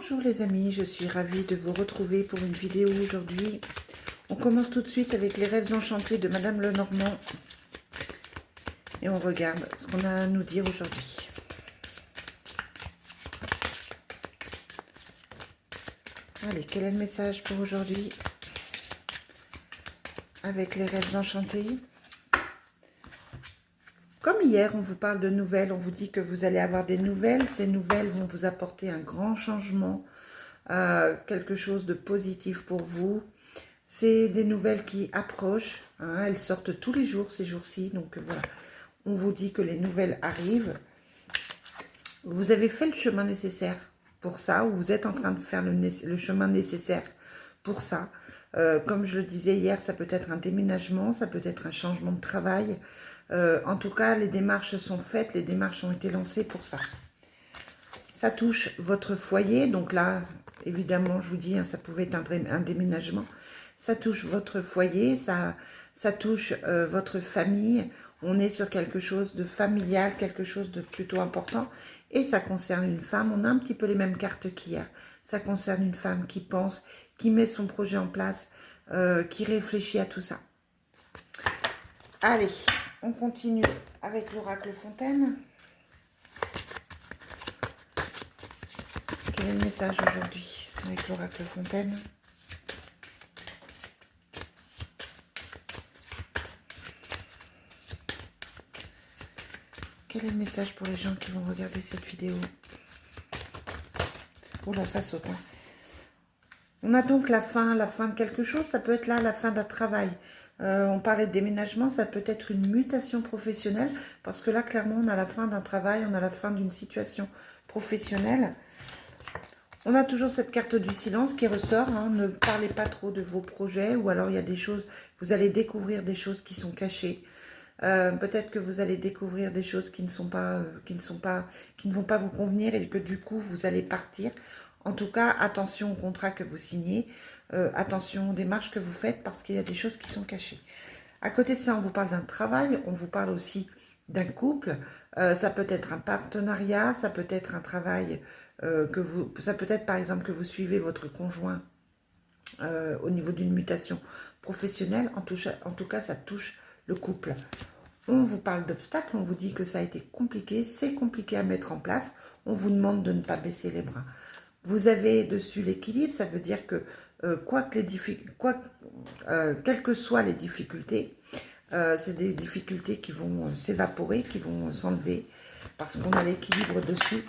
Bonjour les amis, je suis ravie de vous retrouver pour une vidéo aujourd'hui. On commence tout de suite avec les rêves enchantés de Madame Lenormand. Et on regarde ce qu'on a à nous dire aujourd'hui. Allez, quel est le message pour aujourd'hui avec les rêves enchantés? Comme hier, on vous parle de nouvelles, on vous dit que vous allez avoir des nouvelles. Ces nouvelles vont vous apporter un grand changement, quelque chose de positif pour vous. C'est des nouvelles qui approchent, hein, elles sortent tous les jours ces jours-ci. Donc voilà, on vous dit que les nouvelles arrivent. Vous avez fait le chemin nécessaire pour ça, ou vous êtes en train de faire le chemin nécessaire pour ça. Comme je le disais hier, ça peut être un déménagement, ça peut être un changement de travail. En tout cas, les démarches sont faites, les démarches ont été lancées pour ça. Ça touche votre foyer, donc là, évidemment, je vous dis, hein, ça pouvait être un déménagement. Ça touche votre foyer, ça touche votre famille. On est sur quelque chose de familial, quelque chose de plutôt important. Et ça concerne une femme, on a un petit peu les mêmes cartes qu'hier. Ça concerne une femme qui pense, qui met son projet en place, qui réfléchit à tout ça. Allez, on continue avec l'oracle Fontaine. Quel est le message aujourd'hui avec l'oracle Fontaine? Quel est le message pour les gens qui vont regarder cette vidéo? Oula, ça saute. Hein. On a donc la fin de quelque chose. Ça peut être là la fin d'un travail. On parlait de déménagement, ça peut être une mutation professionnelle. Parce que là, clairement, on a la fin d'un travail, on a la fin d'une situation professionnelle. On a toujours cette carte du silence qui ressort. Hein. Ne parlez pas trop de vos projets. Ou alors, il y a des choses, vous allez découvrir des choses qui sont cachées. Peut-être que vous allez découvrir des choses qui ne vont pas vous convenir et que du coup vous allez partir. En tout cas, attention au contrat que vous signez, attention aux démarches que vous faites parce qu'il y a des choses qui sont cachées. À côté de ça, on vous parle d'un travail, on vous parle aussi d'un couple. Ça peut être un partenariat, ça peut être un travail ça peut être par exemple que vous suivez votre conjoint au niveau d'une mutation professionnelle. En tout cas, ça touche le couple. On vous parle d'obstacles, on vous dit que ça a été compliqué, c'est compliqué à mettre en place. On vous demande de ne pas baisser les bras. Vous avez dessus l'équilibre, ça veut dire que quelles que soient les difficultés, c'est des difficultés qui vont s'évaporer, qui vont s'enlever, parce qu'on a l'équilibre dessus.